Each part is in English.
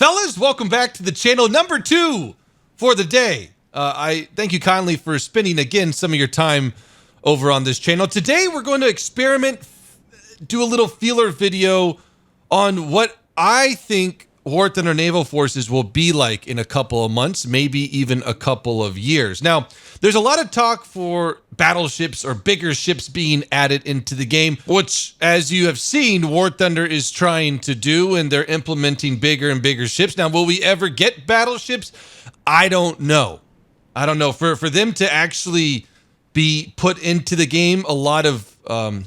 Fellas, welcome back to the channel. Number 2 for the day. I thank you kindly for spending again some of your time over on this channel. Today we're going to experiment, do a little feeler video on what I think War Thunder Naval Forces will be like in a couple of months, maybe even a couple of years. Now, there's a lot of talk for battleships or bigger ships being added into the game, which, as you have seen, War Thunder is trying to do, and they're implementing bigger and bigger ships. Now, will we ever get battleships? I don't know. I don't know. For them to actually be put into the game, a lot of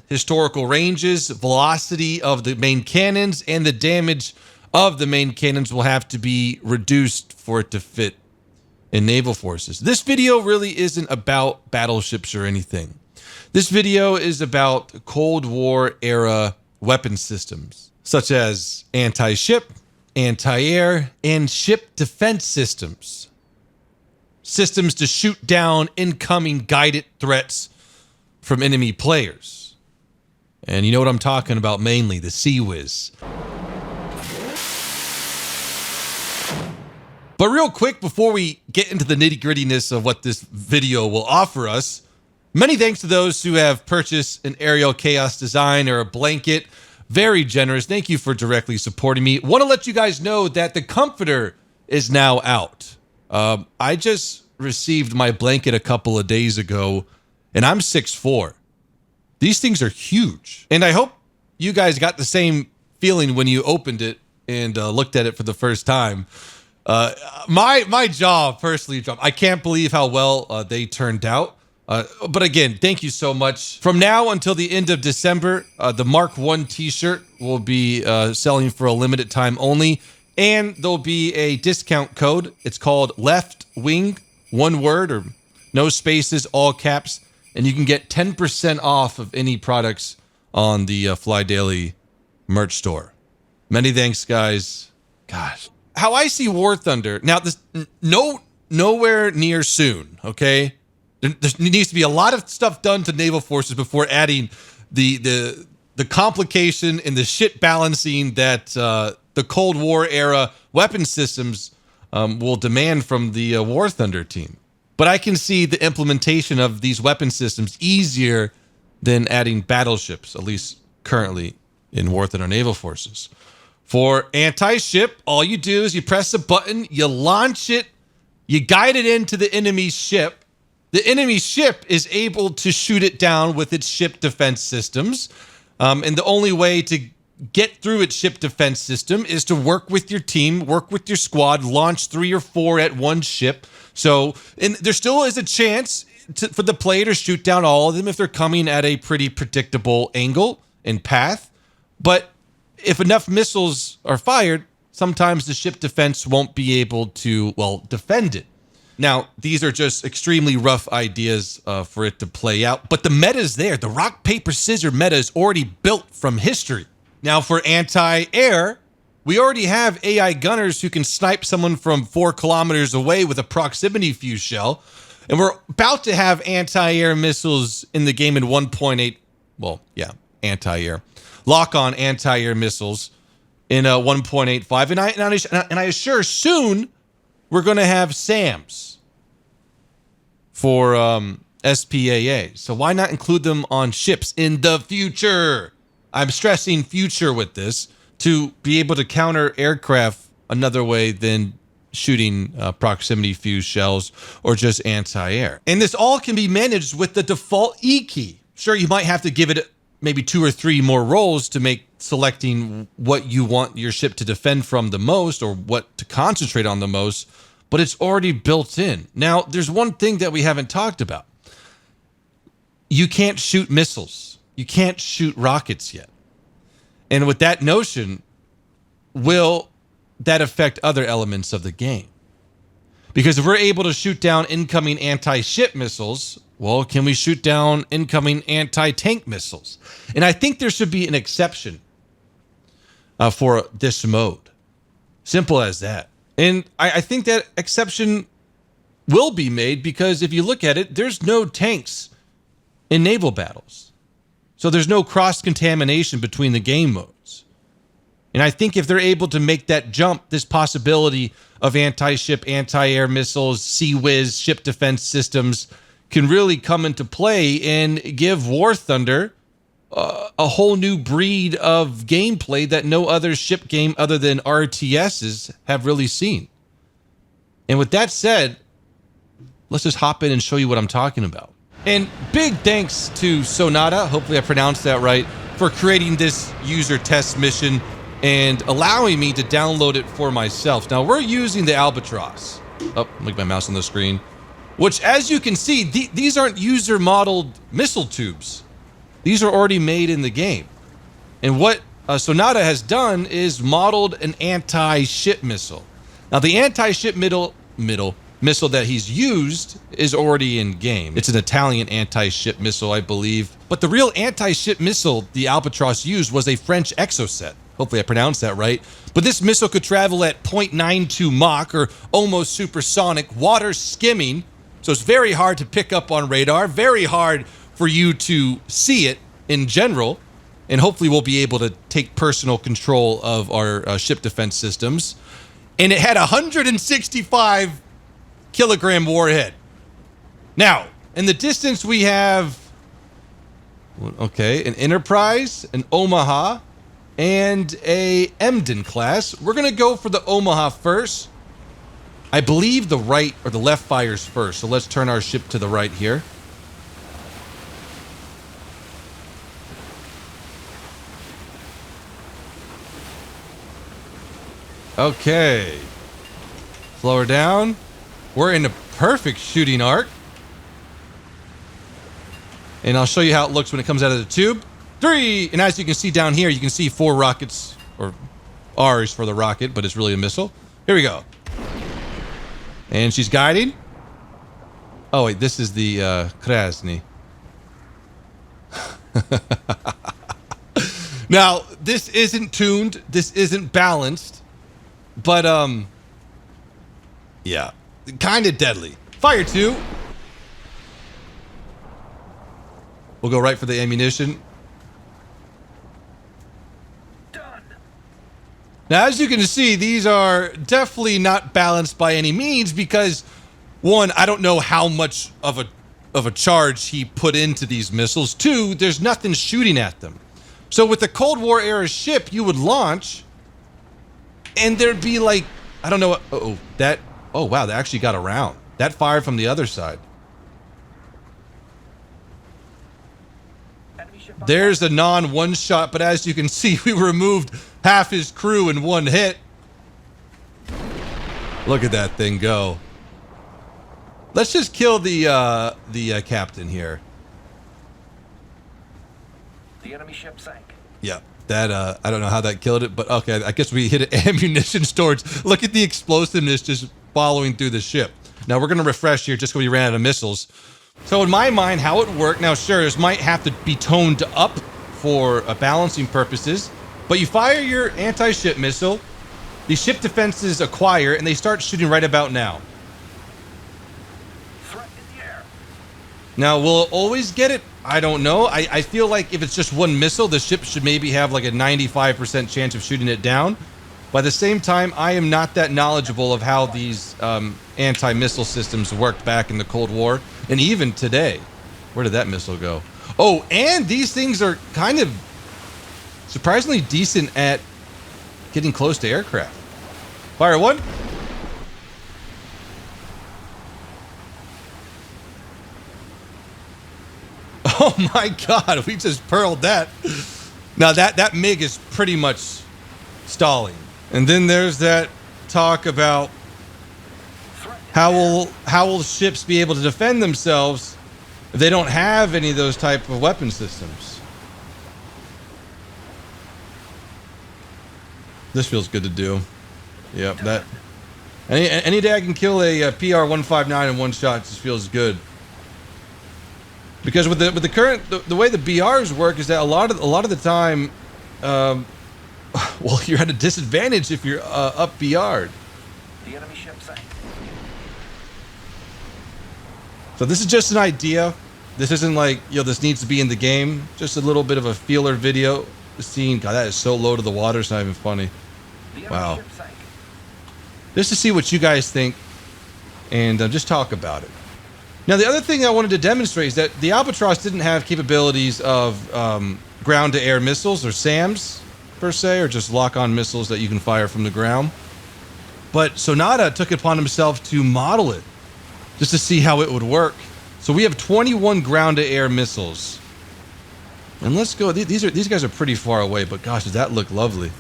historical ranges, velocity of the main cannons, and the damage of the main cannons will have to be reduced for it to fit in naval forces. This video really isn't about battleships or anything. This video is about Cold War era weapon systems, such as anti-ship, anti-air, and ship defense systems. Systems to shoot down incoming guided threats from enemy players. And you know what I'm talking about mainly, the Sea Whiz. But real quick, before we get into the nitty-grittiness of what this video will offer us, many thanks to those who have purchased an Aerial Chaos design or a blanket. Very generous. Thank you for directly supporting me. Want to let you guys know that the Comforter is now out. I just received my blanket a couple of days ago, and I'm 6'4". These things are huge. And I hope you guys got the same feeling when you opened it and looked at it for the first time. My jaw personally dropped. I can't believe how well they turned out. But again, thank you so much. From now until the end of December, the Mark 1 t-shirt will be selling for a limited time only. And there'll be a discount code. It's called Left Wing, one word or no spaces, all caps. And you can get 10% off of any products on the PhlyDaily merch store. Many thanks, guys. Gosh. How I see War Thunder now, this nowhere near soon. Okay, there needs to be a lot of stuff done to naval forces before adding the complication and the shit balancing that the Cold War era weapon systems will demand from the War Thunder team. But I can see the implementation of these weapon systems easier than adding battleships, at least currently in War Thunder Naval Forces. For anti-ship, all you do is you press a button, you launch it, you guide it into the enemy's ship. The enemy ship is able to shoot it down with its ship defense systems. And the only way to get through its ship defense system is to work with your team, work with your squad, launch 3 or 4 at one ship. So and there still is a chance for the player to shoot down all of them if they're coming at a pretty predictable angle and path. But if enough missiles are fired, sometimes the ship defense won't be able to, well, defend it. Now, these are just extremely rough ideas for it to play out, but the meta is there. The rock, paper, scissors meta is already built from history. Now, for anti-air, we already have AI gunners who can snipe someone from 4 kilometers away with a proximity fuse shell, and we're about to have anti-air missiles in the game in 1.8, well, yeah, anti-air. Lock-on anti-air missiles in 1.85, and I assure soon we're going to have SAMs for SPAA. So why not include them on ships in the future? I'm stressing future with this to be able to counter aircraft another way than shooting proximity fuse shells or just anti-air. And this all can be managed with the default E key. Sure, you might have to give it maybe 2 or 3 more rolls to make selecting what you want your ship to defend from the most or what to concentrate on the most, but it's already built in. Now, there's one thing that we haven't talked about. You can't shoot missiles. You can't shoot rockets yet. And with that notion, will that affect other elements of the game? Because if we're able to shoot down incoming anti-ship missiles, well, can we shoot down incoming anti-tank missiles? And I think there should be an exception for this mode. Simple as that. And I think that exception will be made because if you look at it, there's no tanks in naval battles. So there's no cross-contamination between the game modes. And I think if they're able to make that jump, this possibility of anti-ship, anti-air missiles, Sea-Wiz, ship defense systems can really come into play and give War Thunder a whole new breed of gameplay that no other ship game other than RTSs have really seen. And with that said, let's just hop in and show you what I'm talking about. And big thanks to Sonata, hopefully I pronounced that right, for creating this user test mission and allowing me to download it for myself. Now we're using the Albatross. Oh, look at my mouse on the screen. Which, as you can see, these aren't user modeled missile tubes. These are already made in the game. And what Sonata has done is modeled an anti-ship missile. Now the anti-ship missile that he's used is already in game. It's an Italian anti-ship missile, I believe. But the real anti-ship missile the Albatross used was a French Exocet. Hopefully I pronounced that right. But this missile could travel at 0.92 Mach, or almost supersonic, water skimming. So it's very hard to pick up on radar, very hard for you to see it in general. And hopefully we'll be able to take personal control of our ship defense systems. And it had a 165 kilogram warhead. Now, in the distance we have, okay, an Enterprise, an Omaha, and a Emden class. We're going to go for the Omaha first. I believe the right or the left fires first. So let's turn our ship to the right here. Okay. Slow her down. We're in a perfect shooting arc. And I'll show you how it looks when it comes out of the tube. 3, and as you can see down here, you can see 4 rockets, or R's for the rocket, but it's really a missile. Here we go. And she's guiding. Oh wait, this is the Krasny. Now, this isn't tuned, this isn't balanced, but yeah, kind of deadly. Fire 2. We'll go right for the ammunition. Now, as you can see, these are definitely not balanced by any means because, one, I don't know how much of a charge he put into these missiles. 2, there's nothing shooting at them. So with the Cold War era ship, you would launch, and there'd be like, I don't know, oh wow, they actually got around. That fired from the other side. There's a non-one shot, but as you can see, we removed half his crew in one hit. Look at that thing go. Let's just kill the captain here. The enemy ship sank. Yeah, that I don't know how that killed it, but okay, I guess we hit an ammunition storage. Look at the explosiveness just following through the ship. Now we're gonna refresh here just because we ran out of missiles. So in my mind, how it worked, now sure, this might have to be toned up for balancing purposes, but you fire your anti-ship missile, the ship defenses acquire, and they start shooting right about now. Threat in the air. Now, will it always get it? I don't know. I feel like if it's just one missile, the ship should maybe have like a 95% chance of shooting it down. By the same time, I am not that knowledgeable of how these anti-missile systems worked back in the Cold War, and even today. Where did that missile go? Oh, and these things are kind of surprisingly decent at getting close to aircraft. Fire 1. Oh my God, we just pearled that. Now that MiG is pretty much stalling. And then there's that talk about how will ships be able to defend themselves if they don't have any of those type of weapon systems. This feels good to do. Yep, that any day I can kill a PR-159 in one shot just feels good. Because with the current the way the BRs work is that a lot of the time, well, you're at a disadvantage if you're up BR'd. The enemy ship sank. So this is just an idea. This isn't like, this needs to be in the game. Just a little bit of a feeler video. seeing. God, that is so low to the water. It's not even funny. The enemy Wow. ship sank. Just to see what you guys think, and just talk about it. Now, the other thing I wanted to demonstrate is that the Albatross didn't have capabilities of ground-to-air missiles or SAMs per se, or just lock-on missiles that you can fire from the ground. But Sonata took it upon himself to model it, just to see how it would work. So we have 21 ground-to-air missiles. And let's go. These guys are pretty far away, but gosh, does that look lovely.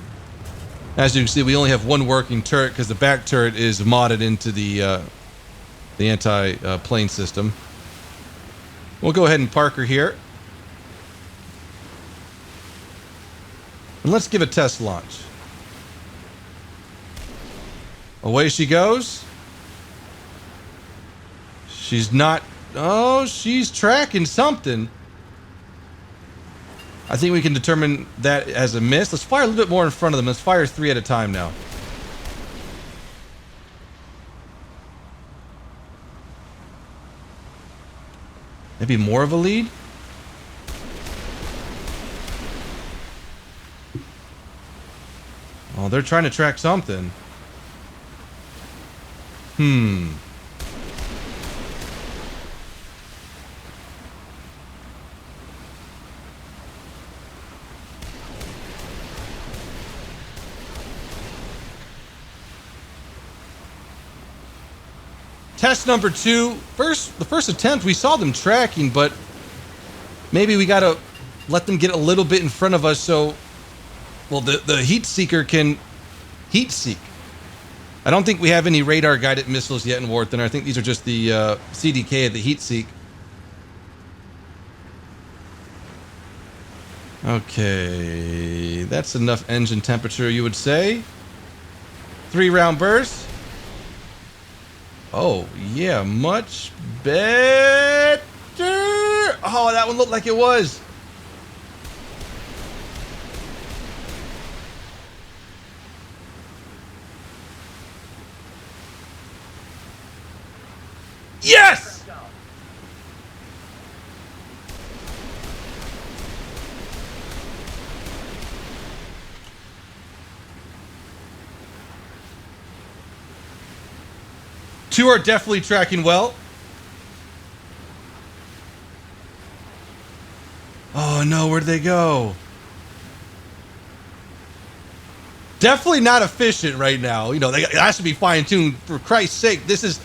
As you can see, we only have one working turret because the back turret is modded into the anti-plane system. We'll go ahead and park her here. And let's give a test launch. Away she goes. She's not... Oh, she's tracking something. I think we can determine that as a miss. Let's fire a little bit more in front of them. Let's fire 3 at a time now. Maybe more of a lead? Oh, they're trying to track something. Test number 2. The first attempt, we saw them tracking, but maybe we gotta let them get a little bit in front of us so, well, the heat seeker can heat seek. I don't think we have any radar guided missiles yet in War Thunder. I think these are just the CDK of the heat seek. Okay, that's enough engine temperature, you would say. 3-round burst. Oh, yeah, much better. Oh, that one looked like it was. Yes! Two are definitely tracking well. Oh no, where'd they go? Definitely not efficient right now. You know, it has to be fine-tuned. For Christ's sake, this is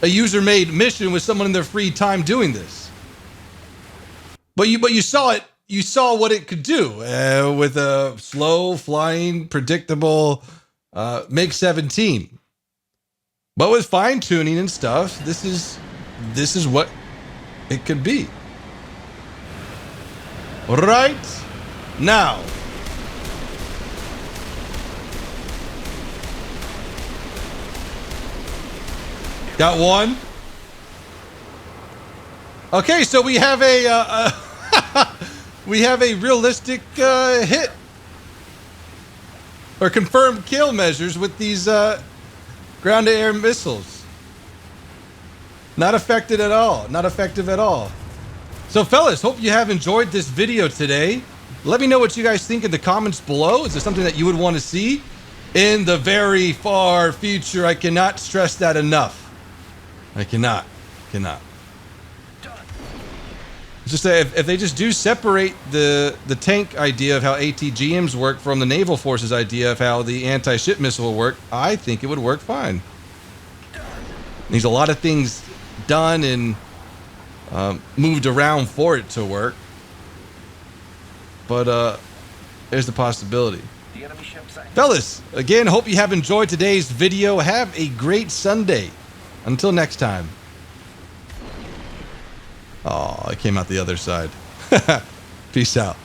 a user-made mission with someone in their free time doing this. But you saw it. You saw what it could do with a slow flying, predictable MiG-17. But with fine-tuning and stuff, this is what it could be. Right now. Got one. Okay, so we have a we have a realistic hit or confirmed kill measures with these ground-to-air missiles. Not affected at all. Not effective at all. So, fellas, hope you have enjoyed this video today. Let me know what you guys think in the comments below. Is there something that you would want to see in the very far future? I cannot stress that enough. I cannot. It's just that if they just do separate the tank idea of how ATGMs work from the naval forces idea of how the anti-ship missile will work, I think it would work fine. Needs a lot of things done and moved around for it to work, but there's the possibility. The enemy ship sank. Fellas, again, hope you have enjoyed today's video. Have a great Sunday. Until next time. Oh, I came out the other side. Peace out.